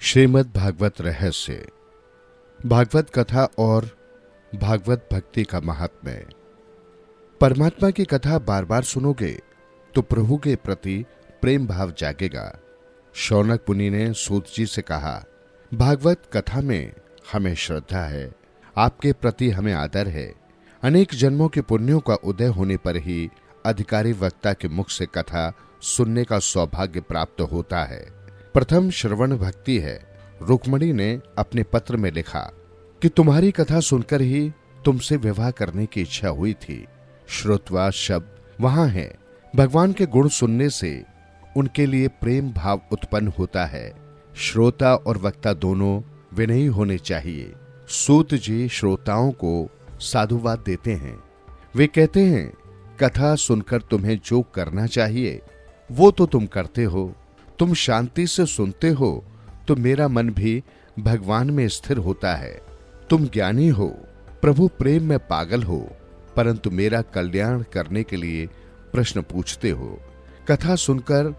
श्रीमद् भागवत रहस्य, भागवत कथा और भागवत भक्ति का महात्म्य। परमात्मा की कथा बार बार सुनोगे तो प्रभु के प्रति प्रेम भाव जागेगा। शौनक मुनि ने सूत जी से कहा, भागवत कथा में हमें श्रद्धा है, आपके प्रति हमें आदर है। अनेक जन्मों के पुण्यों का उदय होने पर ही अधिकारी वक्ता के मुख से कथा सुनने का सौभाग्य प्राप्त होता है। प्रथम श्रवण भक्ति है। रुक्मणी ने अपने पत्र में लिखा कि तुम्हारी कथा सुनकर ही तुमसे विवाह करने की इच्छा हुई थी। श्रुत्वा शब्द वहां है। भगवान के गुण सुनने से उनके लिए प्रेम भाव उत्पन्न होता है। श्रोता और वक्ता दोनों विनयी होने चाहिए। सूत जी श्रोताओं को साधुवाद देते हैं। वे कहते हैं, कथा सुनकर तुम्हें जो करना चाहिए वो तो तुम करते हो। तुम शांति से सुनते हो तो मेरा मन भी भगवान में स्थिर होता है। तुम ज्ञानी हो, प्रभु प्रेम में पागल हो, परंतु मेरा कल्याण करने के लिए प्रश्न पूछते हो। कथा सुनकर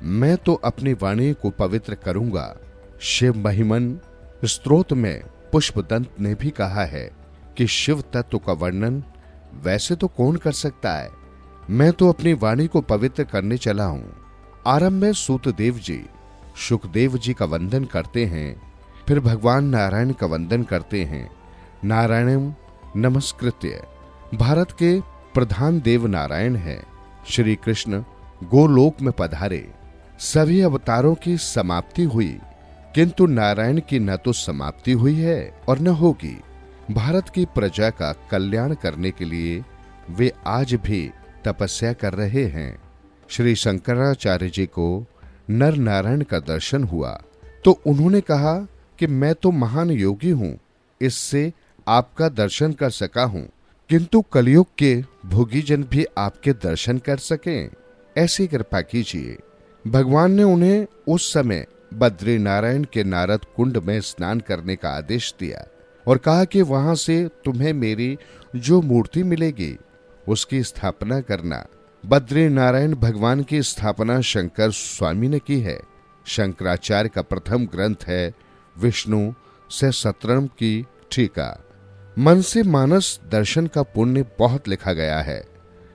मैं तो अपनी वाणी को पवित्र करूंगा। शिव महिमन स्तोत्र में पुष्पदंत ने भी कहा है कि शिव तत्व का वर्णन वैसे तो कौन कर सकता है। मैं तो अपनी वाणी को पवित्र करने चला हूं। आरंभ में सूतदेव जी शुकदेव जी का वंदन करते हैं, फिर भगवान नारायण का वंदन करते हैं। नारायणम नमस्कृत्य। भारत के प्रधान देव नारायण हैं। श्री कृष्ण गोलोक में पधारे। सभी अवतारों की समाप्ति हुई, किंतु नारायण की न तो समाप्ति हुई है और न होगी। भारत की प्रजा का कल्याण करने के लिए वे आज भी तपस्या कर रहे हैं। श्री शंकराचार्य जी को नर नारायण का दर्शन हुआ तो उन्होंने कहा कि मैं तो महान योगी हूं, इससे आपका दर्शन कर सका हूं, किंतु कलयुग के भोगीजन भी आपके दर्शन कर सकें, ऐसी कृपा कीजिए। भगवान ने उन्हें उस समय बद्री नारायण के नारद कुंड में स्नान करने का आदेश दिया और कहा कि वहां से तुम्हें मेरी जो मूर्ति मिलेगी उसकी स्थापना करना। बद्री नारायण भगवान की स्थापना शंकर स्वामी ने की है। शंकराचार्य का प्रथम ग्रंथ है विष्णु सहस्त्रम की टीका। मन से मानस दर्शन का पुण्य बहुत लिखा गया है।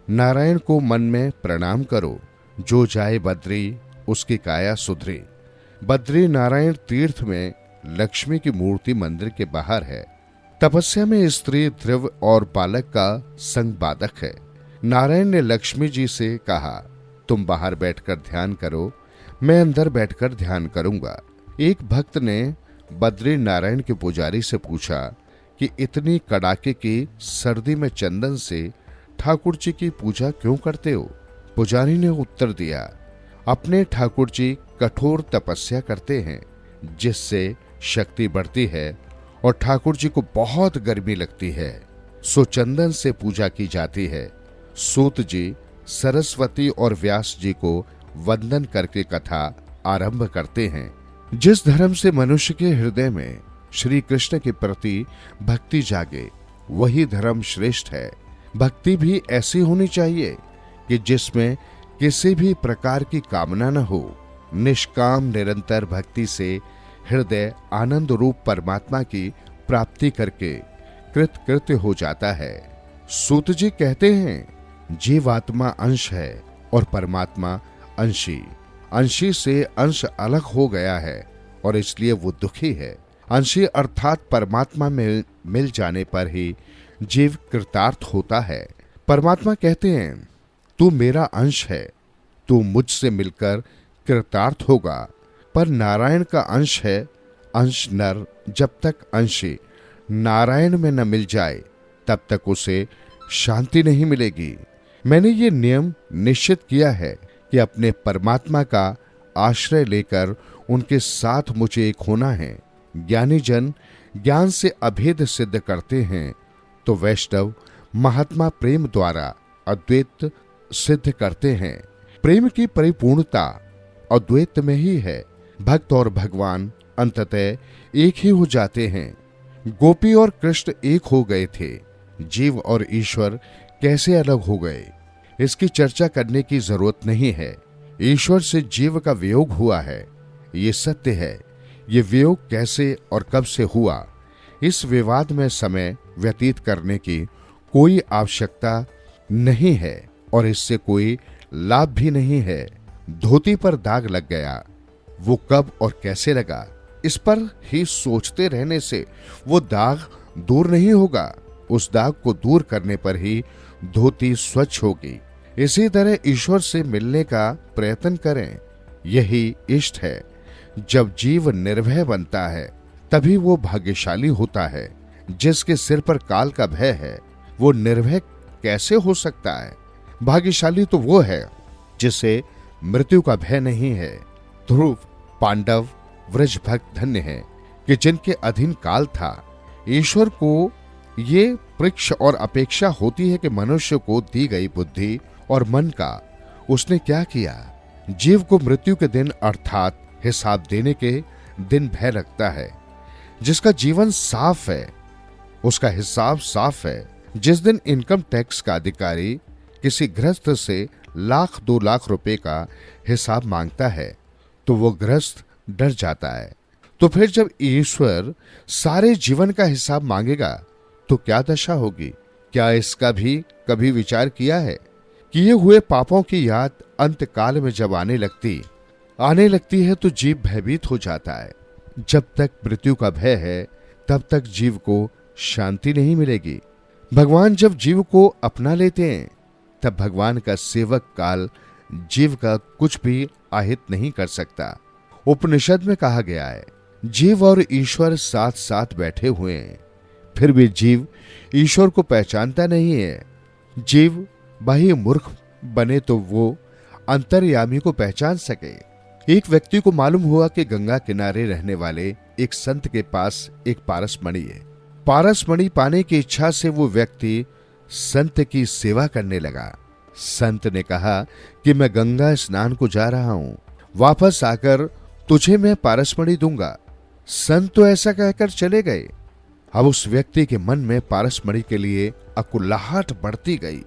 नारायण को मन में प्रणाम करो, जो जाए बद्री उसकी काया सुधरे। बद्री नारायण तीर्थ में लक्ष्मी की मूर्ति मंदिर के बाहर है। तपस्या में स्त्री ध्रुव और बालक का संग बाधक है। नारायण ने लक्ष्मी जी से कहा, तुम बाहर बैठकर ध्यान करो, मैं अंदर बैठकर ध्यान करूंगा। एक भक्त ने बद्री नारायण के पुजारी से पूछा कि इतनी कड़ाके की सर्दी में चंदन से ठाकुर जी की पूजा क्यों करते हो? पुजारी ने उत्तर दिया, अपने ठाकुर जी कठोर तपस्या करते हैं, जिससे शक्ति बढ़ती है और ठाकुर जी को बहुत गर्मी लगती है, सो चंदन से पूजा की जाती है। सूत जी सरस्वती और व्यास जी को वंदन करके कथा आरंभ करते हैं। जिस धर्म से मनुष्य के हृदय में श्री कृष्ण के प्रति भक्ति जागे वही धर्म श्रेष्ठ है। भक्ति भी ऐसी होनी चाहिए कि जिसमें किसी भी प्रकार की कामना न हो। निष्काम निरंतर भक्ति से हृदय आनंद रूप परमात्मा की प्राप्ति करके कृतकृत्य हो जाता है। सूत जी कहते हैं, जीवात्मा अंश है और परमात्मा अंशी। अंशी से अंश अलग हो गया है और इसलिए वो दुखी है। अंशी अर्थात परमात्मा में मिल जाने पर ही जीव कृतार्थ होता है। परमात्मा कहते हैं, तू मेरा अंश है, तू मुझसे मिलकर कृतार्थ होगा। पर नारायण का अंश है, अंश नर जब तक अंशी नारायण में न मिल जाए तब तक उसे शांति नहीं मिलेगी। मैंने ये नियम निश्चित किया है कि अपने परमात्मा का आश्रय लेकर उनके साथ मुझे एक होना है। ज्ञानी जन ज्ञान से अभेद सिद्ध करते हैं तो वैष्णव महात्मा प्रेम द्वारा अद्वैत सिद्ध करते हैं। प्रेम की परिपूर्णता अद्वैत में ही है। भक्त और भगवान अंततः एक ही हो जाते हैं। गोपी और कृष्ण एक हो गए थे, जीव और ईश्वर कैसे अलग हो गए इसकी चर्चा करने की जरूरत नहीं है। ईश्वर से जीव का वियोग हुआ है, ये सत्य है। ये वियोग कैसे और कब से हुआ, इस विवाद में समय व्यतीत करने की कोई आवश्यकता नहीं है और इससे कोई लाभ भी नहीं है। धोती पर दाग लग गया, वो कब और कैसे लगा, इस पर ही सोचते रहने से वो दाग दूर नहीं होगा। उस दाग को दूर करने पर ही धोती स्वच्छ होगी। इसी तरह ईश्वर से मिलने का प्रयत्न करें, यही इष्ट है। जब जीव निर्भय बनता है तभी वो भाग्यशाली होता है। जिसके सिर पर काल का भय है वो निर्भय कैसे हो सकता है? भाग्यशाली तो वो है जिसे मृत्यु का भय नहीं है। ध्रुव, पांडव, व्रज भक्त धन्य है कि जिनके अधीन काल था। ईश्वर को ये परीक्षा और अपेक्षा होती है कि मनुष्य को दी गई बुद्धि और मन का उसने क्या किया। जीव को मृत्यु के दिन अर्थात हिसाब देने के दिन भय लगता है। जिसका जीवन साफ है उसका हिसाब साफ है। जिस दिन इनकम टैक्स का अधिकारी किसी गृहस्थ से 1,00,000-2 लाख रुपए का हिसाब मांगता है तो वो गृहस्थ डर जाता है। तो फिर जब ईश्वर सारे जीवन का हिसाब मांगेगा तो क्या दशा होगी? क्या इसका भी कभी विचार किया है? किए हुए पापों की याद अंत काल में जब आने लगती है तो जीव भयभीत हो जाता है। जब तक मृत्यु का भय है तब तक जीव को शांति नहीं मिलेगी। भगवान जब जीव को अपना लेते हैं तब भगवान का सेवक काल जीव का कुछ भी आहित नहीं कर सकता। उपनिषद में कहा गया है, जीव और ईश्वर साथ साथ बैठे हुए हैं, फिर भी जीव ईश्वर को पहचानता नहीं है। जीव बाह्य मूर्ख बने तो वो अंतर्यामी को पहचान सके। एक व्यक्ति को मालूम हुआ कि गंगा किनारे रहने वाले एक संत के पास एक पारसमणि है। पारसमणि पाने की इच्छा से वो व्यक्ति संत की सेवा करने लगा। संत ने कहा कि मैं गंगा स्नान को जा रहा हूं, वापस आकर तुझे मैं पारसमणि दूंगा। संत तो ऐसा कहकर चले गए। अब उस व्यक्ति के मन में पारसमणि के लिए अकुलाहट बढ़ती गई।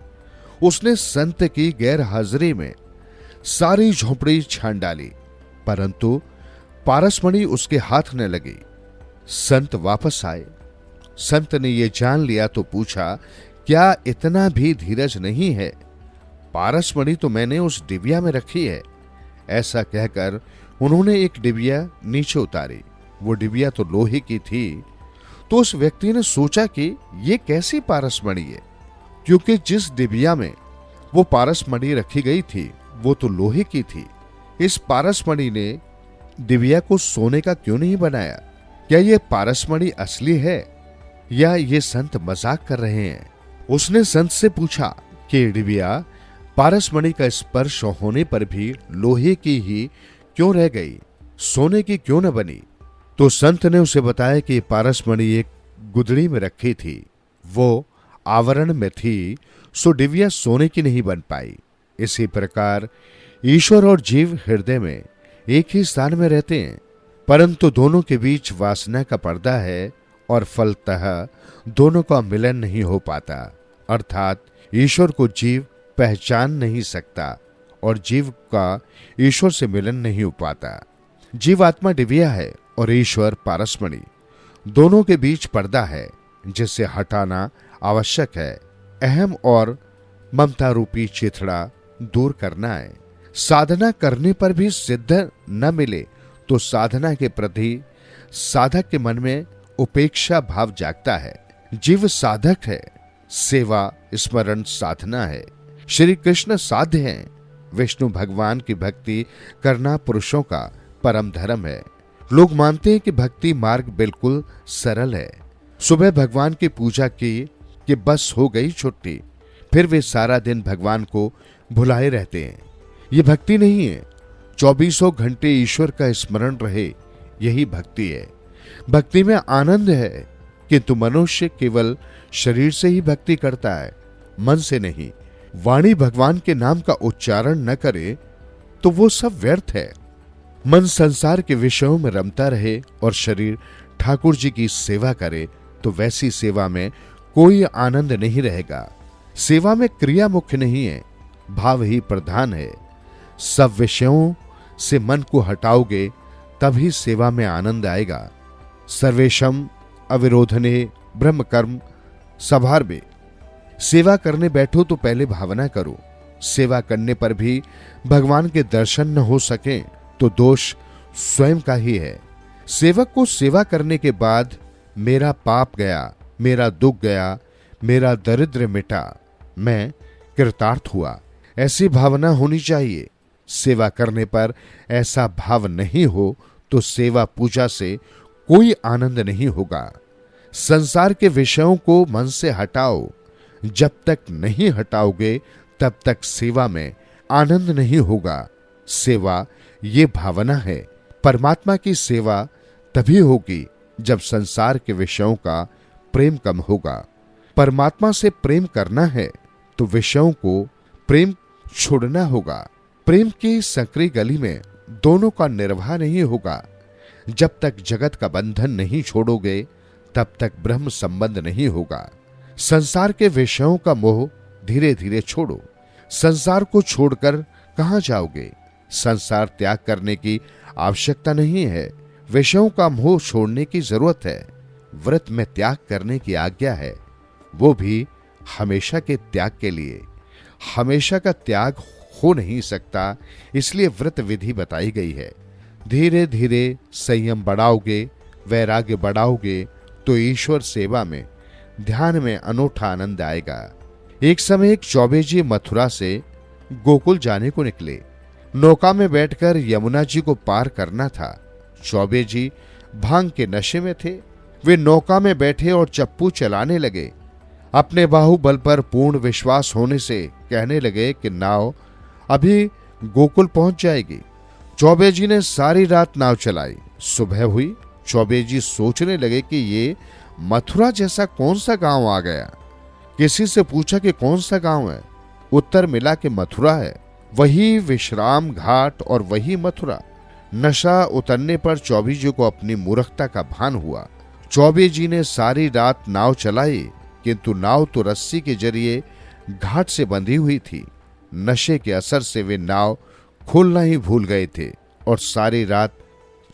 उसने संत की गैर हाजिरी में सारी झोपड़ी छान डाली, परंतु पारसमणि उसके हाथ न लगी। संत वापस आए। संत ने ये जान लिया तो पूछा, क्या इतना भी धीरज नहीं है? पारसमणि तो मैंने उस डिबिया में रखी है। ऐसा कहकर उन्होंने एक डिबिया नीचे उतारी। वो डिबिया तो लोहे की थी। तो उस व्यक्ति ने सोचा कि ये कैसी पारसमणि है, क्योंकि जिस डिबिया में वो पारसमणि रखी गई थी वो तो लोहे की थी। इस पारसमणि ने डिबिया को सोने का क्यों नहीं बनाया? क्या ये पारसमणि असली है या ये संत मजाक कर रहे हैं? उसने संत से पूछा कि डिबिया पारसमणि का स्पर्श होने पर भी लोहे की ही क्यों रह गई, सोने की क्यों न बनी? तो संत ने उसे बताया कि पारसमणि एक गुदड़ी में रखी थी, वो आवरण में थी, सो डिबिया सोने की नहीं बन पाई। इसी प्रकार ईश्वर और जीव हृदय में एक ही स्थान में रहते हैं, परंतु दोनों के बीच वासना का पर्दा है और फलतः दोनों का मिलन नहीं हो पाता। अर्थात ईश्वर को जीव पहचान नहीं सकता और जीव का ईश्वर से मिलन नहीं हो पाता। जीव आत्मा डिबिया है और ईश्वर पारसमणि। दोनों के बीच पर्दा है जिसे हटाना आवश्यक है। अहम और ममता रूपी चिथड़ा दूर करना है। साधना करने पर भी सिद्ध न मिले तो साधना के प्रति साधक के मन में उपेक्षा भाव जागता है। जीव साधक है, सेवा स्मरण साधना है। श्री कृष्ण साध्य हैं। विष्णु भगवान की भक्ति करना पुरुषों का परम धर्म है। लोग मानते हैं कि भक्ति मार्ग बिल्कुल सरल है। सुबह भगवान की पूजा की कि बस हो गई छुट्टी, फिर वे सारा दिन भगवान को भुलाए रहते हैं। ये भक्ति नहीं है। 24 घंटे ईश्वर का स्मरण रहे, यही भक्ति है। भक्ति में आनंद है, किंतु मनुष्य केवल शरीर से ही भक्ति करता है, मन से नहीं। वाणी भगवान के नाम का उच्चारण न करे तो वो सब व्यर्थ है। मन संसार के विषयों में रमता रहे और शरीर ठाकुर जी की सेवा करे तो वैसी सेवा में कोई आनंद नहीं रहेगा। सेवा में क्रिया मुख्य नहीं है, भाव ही प्रधान है। सब विषयों से मन को हटाओगे तभी सेवा में आनंद आएगा। सर्वेशम अविरोधने ब्रह्म कर्म सभार्वे। सेवा करने बैठो तो पहले भावना करो। सेवा करने पर भी भगवान के दर्शन न हो सके तो दोष स्वयं का ही है। सेवक को सेवा करने के बाद मेरा पाप गया, मेरा दुख गया, मेरा दरिद्र मिटा, मैं कृतार्थ हुआ, ऐसी भावना होनी चाहिए। सेवा करने पर ऐसा भाव नहीं हो तो सेवा पूजा से कोई आनंद नहीं होगा। संसार के विषयों को मन से हटाओ। जब तक नहीं हटाओगे तब तक सेवा में आनंद नहीं होगा। सेवा ये भावना है। परमात्मा की सेवा तभी होगी जब संसार के विषयों का प्रेम कम होगा। परमात्मा से प्रेम करना है तो विषयों को प्रेम छोड़ना होगा। प्रेम की संकरी गली में दोनों का निर्वाह नहीं होगा। जब तक जगत का बंधन नहीं छोड़ोगे तब तक ब्रह्म संबंध नहीं होगा। संसार के विषयों का मोह धीरे धीरे छोड़ो। संसार को छोड़कर कहां जाओगे? संसार त्याग करने की आवश्यकता नहीं है, विषयों का मोह छोड़ने की जरूरत है। व्रत में त्याग करने की आज्ञा है, वो भी हमेशा के त्याग के लिए। हमेशा का त्याग हो नहीं सकता, इसलिए व्रत विधि बताई गई है। धीरे धीरे संयम बढ़ाओगे, वैराग्य बढ़ाओगे तो ईश्वर सेवा में, ध्यान में अनूठा आनंद आएगा। एक समय एक चौबे जी मथुरा से गोकुल जाने को निकले। नौका में बैठकर यमुना जी को पार करना था। चौबे जी भांग के नशे में थे। वे नौका में बैठे और चप्पू चलाने लगे। अपने बाहुबल पर पूर्ण विश्वास होने से कहने लगे कि नाव अभी गोकुल पहुंच जाएगी। चौबे जी ने सारी रात नाव चलाई। सुबह हुई। चौबे जी सोचने लगे कि ये मथुरा जैसा कौन सा गांव आ गया। किसी से पूछा कि कौन सा गांव है। उत्तर मिला कि मथुरा है। वही विश्राम घाट और वही मथुरा। नशा उतरने पर चौबे जी को अपनी मूर्खता का भान हुआ। चौबे जी ने सारी रात नाव चलाई, किंतु नाव तो रस्सी के जरिए घाट से बंधी हुई थी। नशे के असर से वे नाव खोलना ही भूल गए थे और सारी रात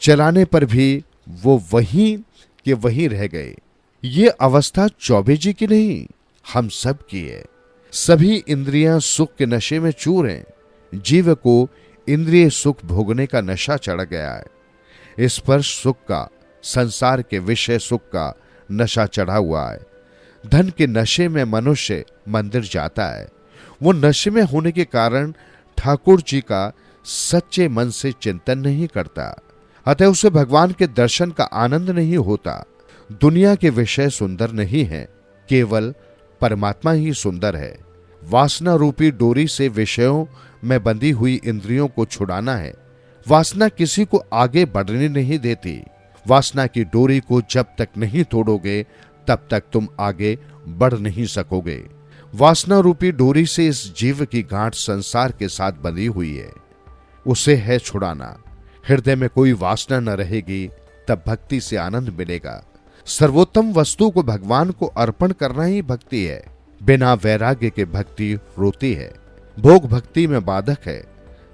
चलाने पर भी वो वहीं के वहीं रह गए। ये अवस्था चौबे जी की नहीं, हम सब की है। सभी इंद्रियां सुख के नशे में चूर हैं। जीव को इंद्रिय सुख भोगने का नशा चढ़ गया है। स्पर्श सुख का, संसार के विषय सुख का नशा चढ़ा हुआ है। धन के नशे में मनुष्य मंदिर जाता है। वो नशे में होने के कारण ठाकुर जी का सच्चे मन से चिंतन नहीं करता, अतः उसे भगवान के दर्शन का आनंद नहीं होता। दुनिया के विषय सुंदर नहीं है, केवल परमात्मा ही सुंदर है। वासना रूपी डोरी से विषयों में बंधी हुई इंद्रियों को छुड़ाना है। वासना किसी को आगे बढ़ने नहीं देती। वासना की डोरी को जब तक नहीं तोड़ोगे तब तक तुम आगे बढ़ नहीं सकोगे। वासना रूपी डोरी से इस जीव की गांठ संसार के साथ बंधी हुई है, उसे है छुड़ाना। हृदय में कोई वासना न रहेगी तब भक्ति से आनंद मिलेगा। सर्वोत्तम वस्तु को भगवान को अर्पण करना ही भक्ति है। बिना वैराग्य के भक्ति रोती है, भोग भक्ति में बाधक है।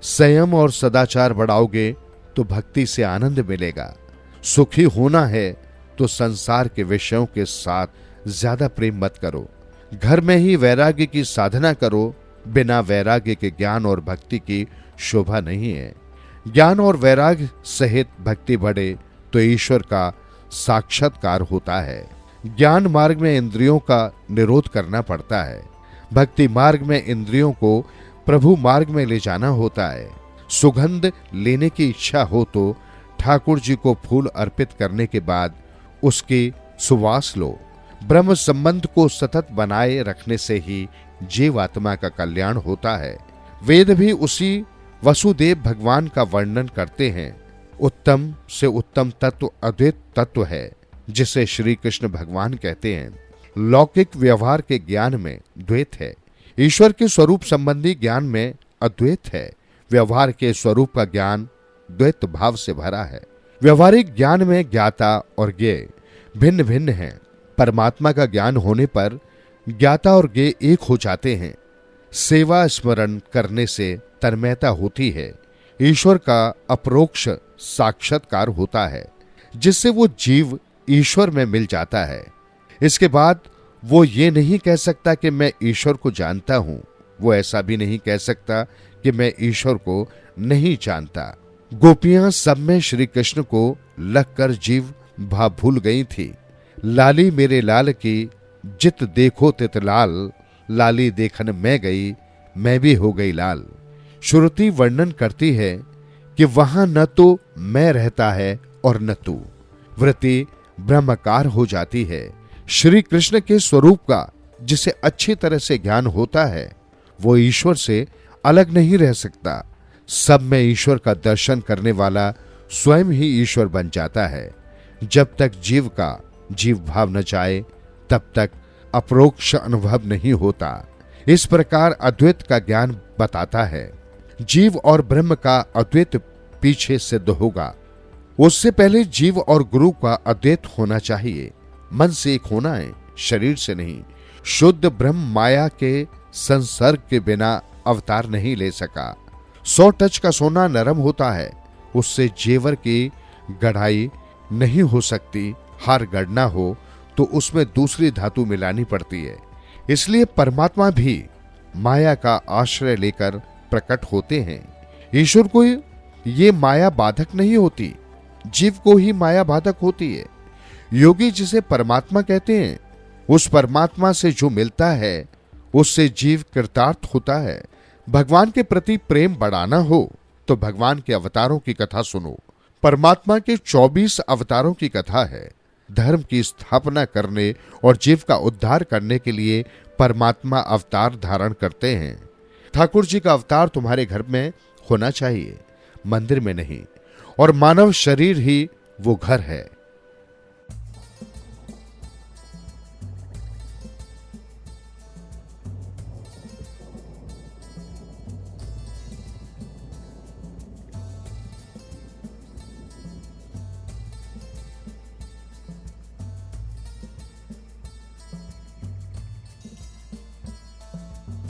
संयम और सदाचार बढ़ाओगे तो भक्ति से आनंद मिलेगा। सुखी होना है तो संसार के विषयों के साथ ज्यादा प्रेम मत करो। घर में ही वैराग्य की साधना करो। बिना वैराग्य के ज्ञान और भक्ति की शोभा नहीं है। ज्ञान और वैराग्य सहित भक्ति बढ़े तो ईश्वर का साक्षात्कार होता है। ज्ञान मार्ग में इंद्रियों का निरोध करना पड़ता है। भक्ति मार्ग में इंद्रियों को प्रभु मार्ग में ले जाना होता है। सुगंध लेने की इच्छा हो तो ठाकुर जी को फूल अर्पित करने के बाद उसकी सुवास लो। ब्रह्म संबंध को सतत बनाए रखने से ही जीवात्मा का कल्याण होता है। वेद भी उसी वसुदेव भगवान का वर्णन करते हैं। उत्तम से उत्तम तत्व अद्वैत तत्व है, जिसे श्री कृष्ण भगवान कहते हैं। लौकिक व्यवहार के ज्ञान में द्वैत है, ईश्वर के स्वरूप संबंधी ज्ञान में अद्वैत है। व्यवहार के स्वरूप का ज्ञान द्वैत भाव से भरा है। व्यवहारिक ज्ञान में ज्ञाता और ज्ञेय भिन्न भिन्न हैं। परमात्मा का ज्ञान होने पर ज्ञाता और ज्ञेय एक हो जाते हैं। सेवा स्मरण करने से तन्मयता होती है। ईश्वर का अपरोक्ष साक्षात्कार होता है, जिससे वो जीव ईश्वर में मिल जाता है। इसके बाद वो ये नहीं कह सकता कि मैं ईश्वर को जानता हूं, वो ऐसा भी नहीं कह सकता कि मैं ईश्वर को नहीं जानता। गोपियां सब में श्री कृष्ण को लगकर जीव भाव भूल गई थी। लाली मेरे लाल की जित देखो तित लाल, लाली देखन मैं गई, मैं भी हो गई लाल। श्रुति वर्णन करती है कि वहां न तो मैं रहता है और न तू। वृत्ति ब्रह्माकार हो जाती है। श्री कृष्ण के स्वरूप का जिसे अच्छी तरह से ज्ञान होता है, वो ईश्वर से अलग नहीं रह सकता। सब में ईश्वर का दर्शन करने वाला स्वयं ही ईश्वर बन जाता है। जब तक जीव का जीव भाव न जाए, तब तक अपरोक्ष अनुभव नहीं होता। इस प्रकार अद्वैत का ज्ञान बताता है। जीव और ब्रह्म का अद्वैत पीछे सिद्ध होगा। उससे पहले जीव और गुरु का अद्वैत होना चाहिए। मन से एक होना है, शरीर से नहीं। शुद्ध ब्रह्म माया के संसर्ग के बिना अवतार नहीं ले सका। 100 टच का सोना नरम होता है, उससे जेवर की गढ़ाई नहीं हो सकती। हार गढ़ना हो तो उसमें दूसरी धातु मिलानी पड़ती है। इसलिए परमात्मा भी माया का आश्रय लेकर प्रकट होते हैं। ईश्वर को ये माया बाधक नहीं होती, जीव को ही माया बाधक होती है। योगी जिसे परमात्मा कहते हैं, उस परमात्मा से जो मिलता है उससे जीव कृतार्थ होता है। भगवान के प्रति प्रेम बढ़ाना हो तो भगवान के अवतारों की कथा सुनो। परमात्मा के 24 अवतारों की कथा है। धर्म की स्थापना करने और जीव का उद्धार करने के लिए परमात्मा अवतार धारण करते हैं। ठाकुर जी का अवतार तुम्हारे घर में होना चाहिए, मंदिर में नहीं। और मानव शरीर ही वो घर है।